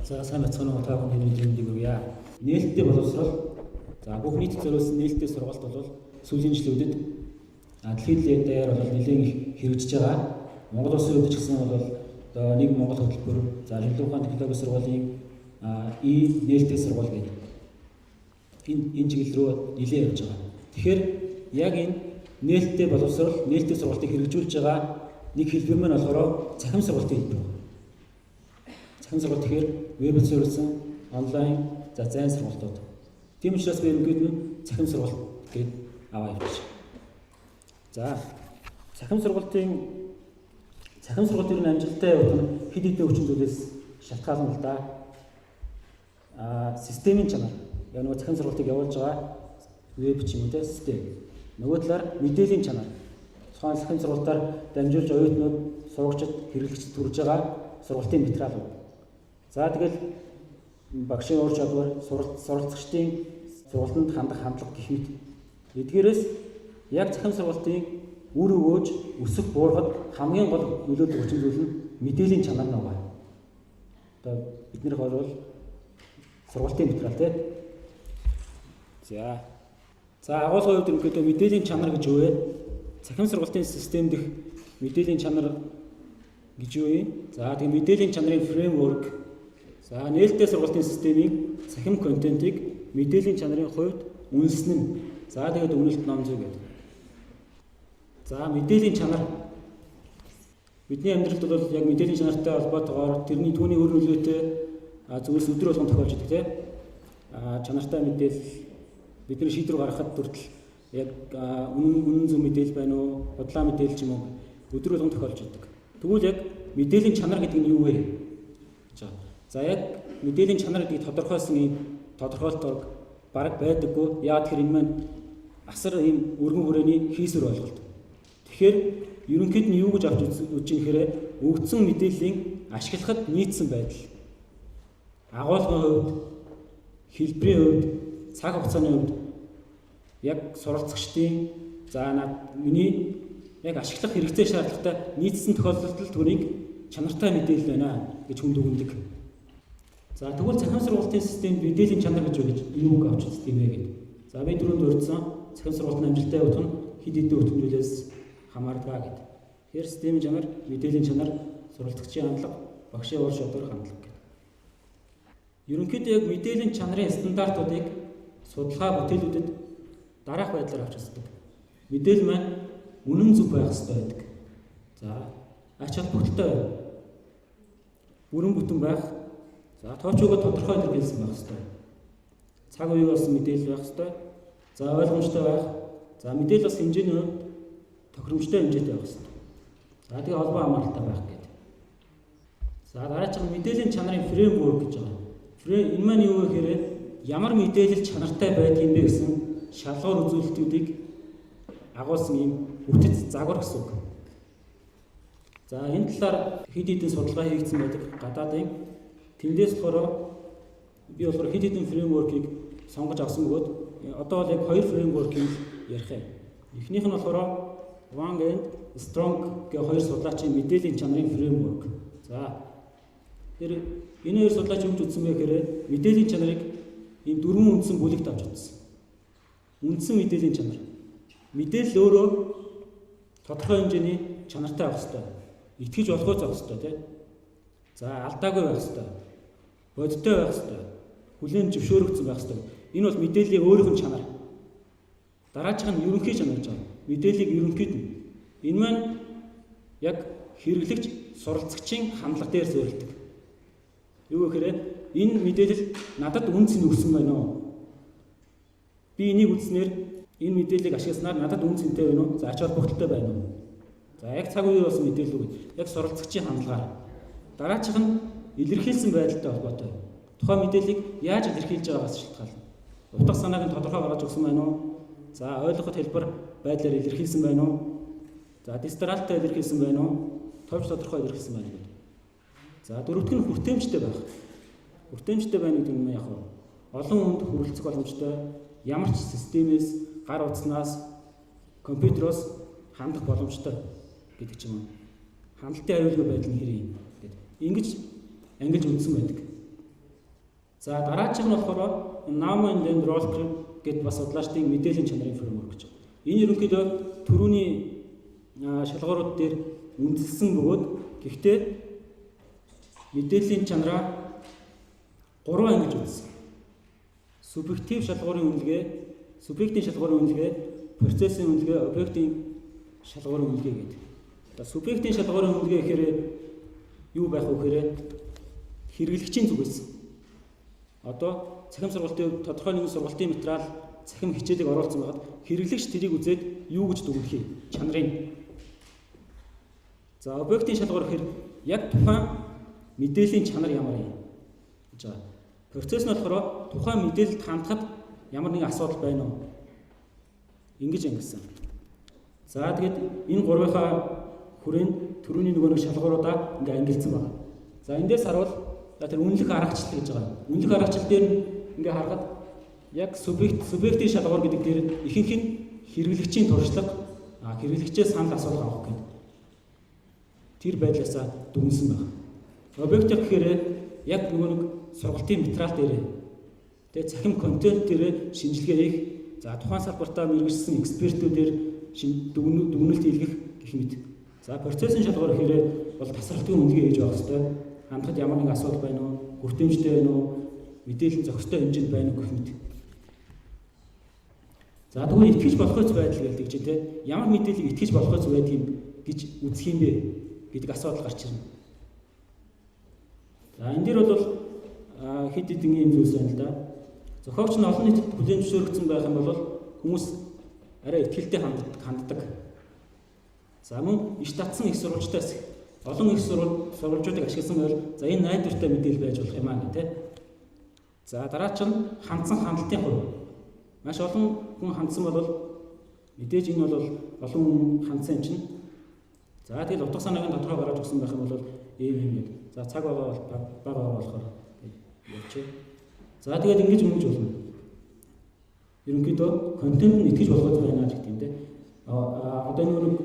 За сайн бацхан уу та бүхэн мэдээлэл өгье. Нээлттэй боловсрол. За бүх нийт зориулсан нээлттэй сургалт бол сүүлийн жилүүдэд дэлхийн даяар бол нэлээд хэрэгжиж байгаа. Монгол улсын хувьд ч гэсэн бол одоо нэг Монгол хөтөлбөр, за Жинхэнэ ухааны технологийн сургуулийн нээлттэй сургууль гэдэг энэ чиглэл рүү нэлээд явж байгаа. Тэгэхээр яг энэ нээлттэй боловсрол, нээлттэй сургалтыг хэрэгжүүлж байгаа нэг хэлбэр маань болохоор цахим сургалтын хэлбэр. Цахим сургалт тэгэхээр веб суурилсан онлайн за зайн сургалтууд. Тийм учраас би ерөнхийдөө нь цахим сургалт гэж аваа явуулчих. За цахим сургалтын амжилттай явах нь хэд хэдэн хүчин зүйлээс шалтгаална л да. Системийн чанар. Яг нөгөө цахим сургалтыг явуулж байгаа веб ч юм уу те систем. Нөгөө талаар мэдээллийн чанар. Тухайн цахим сургалтаар дамжуулж оюутнууд, сурагчид, хэрэглэгчид хүрж байгаа сургалтын материалууд. За тэгэл багшийн ур чадвар, суралцагчдын сургалтанд хандах хандлага гэх мэт. Эдгээрээс яг цахим сургалтын үр өгөөж, өсөх буурахад хамгийн гол нөлөөлдөг хүчин зүйл нь мэдээллийн чанар нь байгаа. Одоо биднийх бол сургалтын материал тийм. За агуулгын хувьд ерөнхийдөө мэдээллийн чанар гэж юу вэ? Цахим сургалтын систем дэх мэдээллийн чанар гэж юу юм? За тэгээ мэдээллийн чанарын фреймворк. За нээлттэй сургалтын системийн цахим контентыг мэдээллийн чанарын хувьд үнэлсэн нь. За тэгээд үнэлт ном зүй гэдэг. За мэдээллийн чанар. Бидний амьдралд бол яг мэдээллийн чанартай холбоотойгоор тэрний түүний өр нөлөөтэй зүйлс өдөр болгон тохиолж идэг тийм. Чанартай мэдээлэл бидний шийдвэр гаргахад хүртэл яг үнэн зөв мэдээлэл байна уу, бодлоо мэдээлэл ч юм уу өдөр болгон тохиолж идэг. Тэгвэл яг мэдээллийн чанар гэдэг нь юу вэ? За яг мэдээллийн чанар гэдгийг тодорхойлсон ийм тодорхойлолт бараг байдаггүй. Яагаад тэгэхээр энэ маань асар ийм өргөн хүрээний хийсвэр ойлголт. Тэгэхээр ерөнхийд нь юу гэж авч үзэж гэхээр өгдсөн мэдээллийн ашиглахад нийцсэн байдал. Агуулгын хувьд, хэлбэрийн хувьд, цаг хугацааны хувьд яг суралцагчдын миний яг ашиглах хэрэгцээ шаардлагатай нийцсэн тохиолдолд түүнийг чанартай мэдээлэл байна гэж хүнд өгнөдөг. За тэгвэл цахим сургалтын системд мэдээллийн чанар гэж юу авч үздэг юм бэ гэдэг. За би түрүүнд урьдсан цахим сургалтын амжилттай явах нь хэд хэдэн бүтэмжүүлээс хамаардаг гэдэг. Тэгэхээр системийн чанар, мэдээллийн чанар, суралцагчийн хандлага, багшийн ур чадвар хандлага гэдэг. Ерөнхийдөө яг мэдээллийн чанарын стандартуудыг судалгаа бүтээлүүдэд дараах байдлаар авч үздэг. Мэдээлэл маань үнэн зөв байх ёстой байдаг. За ач холбогдолтой бүрэн бүтэн байх. За тоочгоо тодорхой илэрхийлсэн байх ёстой. Цаг үеийг болсон мэдээлэл байх ёстой. За ойлгомжтой байх. За мэдээлэл бас хэмжээний хувьд тохиромжтой хэмжээтэй байх ёстой. За тэгээ холбоо хамааралтай байх гэдэг. За дараач нь мэдээллийн чанарын фреймворк гэж байгаа. Энэ маань юу вэ гэхээр ямар мэдээлэл чанартай байдаг юм бэ гэсэн шалгуур үзүүлэлтүүдийг агуулсан ийм бүтэц загвар гэсэн үг. За энэ талаар хэд хэдэн судалгаа хийгдсэн байдаг гадаадын. Тэндээс болохоор би хэд хэдэн фреймворкийг сонгож авсан бөгөөд одоо бол яг хоёр фреймворкийг ярих юм. Эхнийх нь болохоор Wang and Strong гэх хоёр судлаачийн мэдээллийн чанарын фреймворк. За тэр энэ хоёр судлаач юу гэж үзсэн бэ гэхээр мэдээллийн чанарыг ийм дөрвөн үндсэн бүлэгт авч үзсэн. Үндсэн мэдээллийн чанар. Мэдээлэл өөрөө тодорхой хэмжээний чанартай байх ёстой. Итгэж болохгүй байх ёстой тийм. За алдаагүй байх ёстой. Бодиттой байх ёстой. Хүлээн зөвшөөрөгдсөн байх ёстой. Энэ бол мэдээллийн өөрийнх нь чанар. Дараачих нь ерөнхий чанар гэж байна. Мэдээллийг ерөнхийд нь. Энэ маань яг хэрэглэгч, суралцагчийн хандлага дээр суурилдаг. Юу гэхээр энэ мэдээлэл надад үнц нь өгсөн байна уу? Би энийг үзснээр энэ мэдээллийг ашигласнаар надад үнц энтэй байна уу? За ач холбогдолтой байна уу? За яг цаг үеийн болсон мэдээлэл үг. Яг суралцагчийн хандлагаар. Дараачих нь илэрхийлсэн байдалтай холбоотой. Тухайн мэдээллийг яаж илэрхийлж байгаагаас шалтгаална. Утга санааг нь тодорхой гаргаж өгсөн байна уу? За ойлгоход хэлбэр байдлаар илэрхийлсэн байна уу? За дистралтай илэрхийлсэн байна уу? Товч тодорхой илэрхийлсэн байна гэдэг. За дөрөвдүгээр нь хүртээмжтэй байх. Хүртээмжтэй байна гэдэг нь яг олон хүнд хүрэлцэх боломжтой ямар ч системээс гар утаснаас компьютероос хандах боломжтой гэдэг ч юм уу. Хандлтын аюулгүй байдал нь хэрэг юм гэдэг. Ингэж ангилж үндсэн байдаг. За дараачих нь болохоор Naumann and Rollker гэдэг бас судлаачдын мэдээллийн чанарын фреймворк гэж. Энэ ерөнхийдөө түрүүний шалгуурууд дээр үндэслэн бөгөөд гэхдээ мэдээллийн чанараа 3 ангиж үзсэн. Субъектив шалгуурын үнэлгээ, субъектийн шалгуурын үнэлгээ, процессын үнэлгээ, объектийн шалгуурын үнэлгээ гэдэг. За субъектийн шалгуурын үнэлгээ гэхээр юу байх вэ гэхээр хэрэглэгчийн зүгээс одоо цахим сургалтын тодорхой нэгэн сургалтын материал цахим хичээлийг оруулсан байгаад хэрэглэгч тэрийг үзээд юу гэж дүгнэх юм чанарыг. За объектийн шалгуур гэхээр яг тухайн мэдээллийн чанар ямар юм гэж байгаа. Процесс нь болохоор тухайн мэдээлэлд хандхад ямар нэгэн асуудал байна уу? Ингэж ангилсан. За тэгээд энэ гурвынхаа хүрээнд түрүүний нөгөө нэг шалгууруудаа ингээ ангилсан байна. За эндээс харуул тэр үнэлэх аргачлал гэж байгаа. Үнэлэх аргачлал дээр ингээ харахад яг субъектийн шалгуур гэдэг дээр ихэнх нь хэрэглэгчийн туршлага, хэрэглэгчээс санал асуулга авах гэдэг. Тэр байдлаасаа дүгнсэн байна. Объект гэхээр яг нөгөө нэг сургалтын материал дээр тэгээ цахим контент дээр шинжилгээ хийх, за тухайн салбартаа мэргэжсэн экспертүүдээр дүгнэлт хийлгэх гэх мэт. За процессын шалгуур гэхээр бол тасралтын үнэлгээ хийж явах хэрэгтэй. Хандхад ямар нэг асуудал байна уу? Хүртээмжтэй байна уу? Мэдээлэл зохистой хэмжээнд байна уу гэх мэт. За тэгвэл итгэж болох үс байдал гэдэг чинь те ямар мэдээллийг итгэж болох үс байдгийг гэж үзэх юм бэ гэдэг асуудал гарч ирнэ. За энэ дээр бол хэд хэдэн юм зүйлс байна л да. Зохиогч нь олон нийтэд бүлээн зөвшөөрөгдсөн байх юм бол хүмүүс арай ихтэй ханддаг. За мөн иш татсан их сурвалжтайс олон их сурвалжуудыг ашигласан байвал за энэ найдвартай мэдээлэл байж болох юм аа гэх тээ. За дараа чинь хандсан хандлтын хувь. Маш олон хүн хандсан бол мэдээж энэ бол олон хүн хандсан юм чинь. За тэгэл утга санаагийн тодорхой гаргаж өгсөн байх юм бол ийм юм яг. За цаг бага болохоор явчих. За тэгээд ингэж өмнөж болно. Ерөнхийдөө контент нь итгэж болох байна гэх юм дээ. Одоо нэг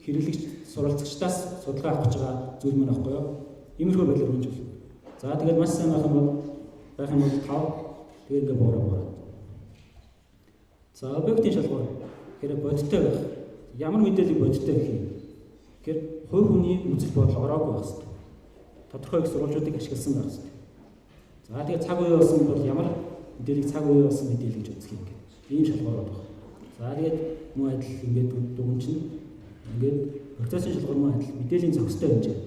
хэрэглэгч суралцагчдаас судалгаа авах гэж байгаа зүйл мөн аахгүй юу? Иймэрхүү байдлаар хөнж болно. За тэгээд маш сайн байх юм бол 5 тэгээд ингээ боороо. За объектийн шалгуур гэхээр бодиттой байх. Ямар мэдээлэл бодиттой гэх юм. Тэгэхээр хувь хүний үзэл бодол ороогүй байх хэрэгтэй. Тодорхой их сурвалжуудыг ашигласан байх хэрэгтэй. За тэгээд цаг үе болсон бол ямар мэдээллийг цаг үе болсон мэдээлэл гэж үзэх юм гээд ийм шалгуурууд байна. За тэгээд мөн адил ингээд дүгэн чинь ингээд процессын шалгуур мөн адил мэдээллийн зохистой хэмжээ.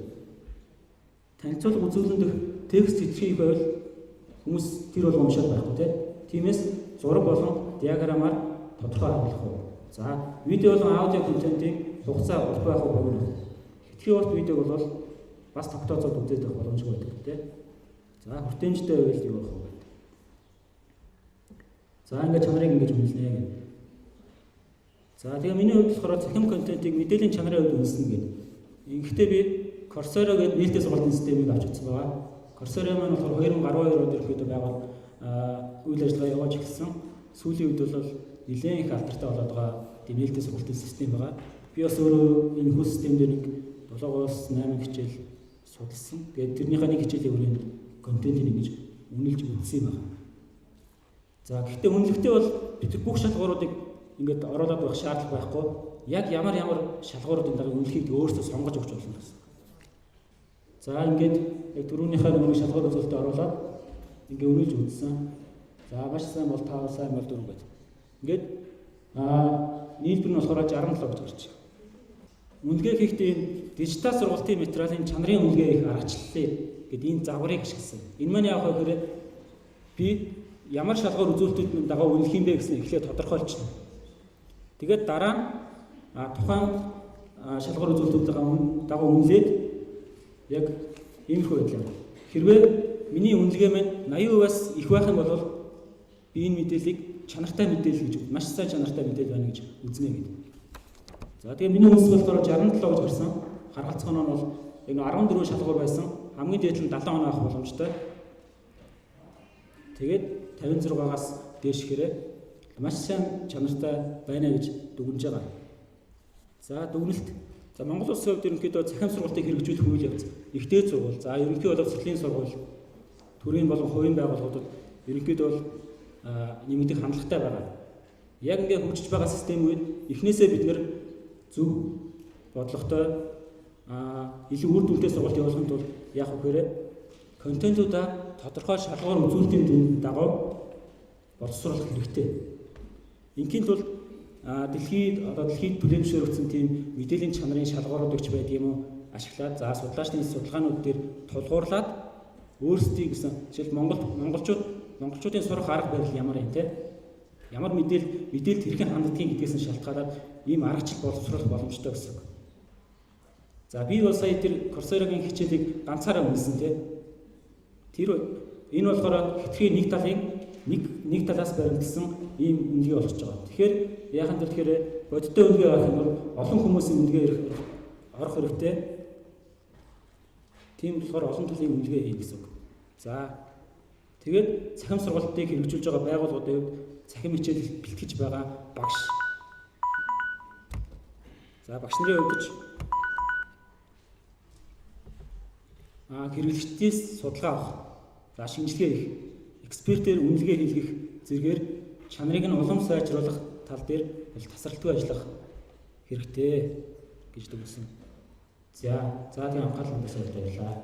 Танилцуулга үзүүлэлт текст хэвших байвал хүмүүс тэр бол уншаад байхгүй тиймээс зураг болон диаграмаар тодорхой харуулах уу. За видео болон аудио контентийг хугацаа урт байх уу бөгөөд. Хэдхэн урт видеог бол бас тогтооцоод үзээд байх боломжгүй байдаг тийм. За хүртээмжтэй байвал юу болох вэ? За ингээд чанарыг ингэж үнэлнэ гэх. За тэгээ миний хувьд болохоор цахим контентийг мэдээллийн чанарын хувьд үнэлсэн гэдэг. Ингэхдээ би Coursera гэдэг нээлттэй сургалтын системийг авч үзсэн байгаа. Coursera маань болохоор 2012 онд ерөөхдөө байгуулсан үйл ажиллагаа явуулж эхэлсэн. Сүүлийн үед бол нэлээд их алдартай болоод байгаа нээлттэй сургалтын систем байгаа. Би бас өөрөө энэ хүү систем дээр нэг 7-8 хичээл судалсан. Тэгээд тэрнийхээ нэг хичээлийн хүрээнд контентийг ингэж үнэлж үзсэн юм байна. За гэхдээ үнэлэхдээ бол бид бүх шалгууруудыг ингээд оруулаад байх шаардлага байхгүй. Яг ямар шалгууруудын дараа үнэлэхийг өөрсдөө сонгож өгч болно гэсэн. За ингээд яг түрүүнийхээ нэг шалгуур үзүүлэлтэд оруулаад ингээд үнэлж үзсэн. За маш сайн бол 5, сайн бол 4 гэдэг. Ингээд нийлбэр нь болохоор 67 гэж гарч байна. Үнэлгээ хийхдээ дижитал сургалтын материалын чанарын үнэлгээ их аргачлалыг гэдэг энэ загварыг ашигласан. Энэ маань яг хэрэг би ямар шалгуур үзүүлэлтүүд дагуу үнэлэх юм бэ гэсэн эхлээд тодорхойлчихно. Тэгээд дараа нь тухайн шалгуур үзүүлэлтүүдийн дагуу үнэлээд яг иймэрхүү байдлаар хэрвээ миний үнэлгээ маань 80% их байх юм бол би энэ мэдээллийг чанартай мэдээлэл гэж маш сайн чанартай мэдээлэл байна гэж үзнэ гэдэг. За тэгээ миний үнэлс болохоор 67 гэж гарсан. Харгалзах нь бол яг 14 шалгуур байсан. Хамгийн дээд нь 70 оноо авах боломжтой. Тэгээд 56-аас дээш хэрэг маш сайн чанартай байна гэж дүгнэж байгаа. За дүгнэлт. За Монгол Улсын хувьд ерөнхийдөө захин сургалтыг хэрэгжүүлэх үйл явц ихтэй сургууль. За ерөнхий боловсролын сургууль, төрийн болон хувийн байгууллагуудад ерөнхийдөө бол нэмэгдэх хандлагатай байгаа. Яг ингээд хөгжиж байгаа систем үед эхнээсээ бид нэр зөв бодлоготой илүү үр дүнтэй сургалт явуулахын тулд яах вэхээр контентуудаа тодорхой шалгуур үзүүлэлтийн дагуу боловсруулах хэрэгтэй. Ингийн тулд дэлхийд түлээмжшөөрөгдсөн тийм мэдээллийн чанарын шалгуурууд өгч байдаг юм уу ашиглаад судлаачдын судалгаанууд дээр тулгуурлаад өөрсдийн гэсэн жишээл монголчуудын сурах арга барил ямар юм те ямар мэдээлэлд хэрхэн ханддгийг гэдгээс нь шалтгаалаад ийм аргачлал боловсруулах боломжтой гэсэн. За би бол сая тэр Coursera-гийн хичээлийг ганцаараа үнэлсэн те. Энэ болохоор хэтэрхий нэг талаас баримтсан ийм үнэлгээ болчихж байгаа. Тэгэхээр яахан тэгэхээр бодиттой үнэлгээ авах юм бол олон хүмүүсийн үнэлгээ орох хэрэгтэй. Тийм болохоор олон талын үнэлгээ хийнэ гэсэн үг. За тэгээд цахим сургалтыг хэрэгжүүлж байгаа байгууллагуудын хувьд цахим хичээл бэлтгэж байгаа багш. За багш нарын хувьд хэрэглэгчдээс судалгаа авах, за шинжилгээ хийх, экспертээр үнэлгээ хийх зэргээр чанарыг нь улам сайжруулах тал дээр тасралтгүй ажиллах хэрэгтэй гэж дүгнэсэн. За тийм анхаарал хандуулсанд баярлалаа.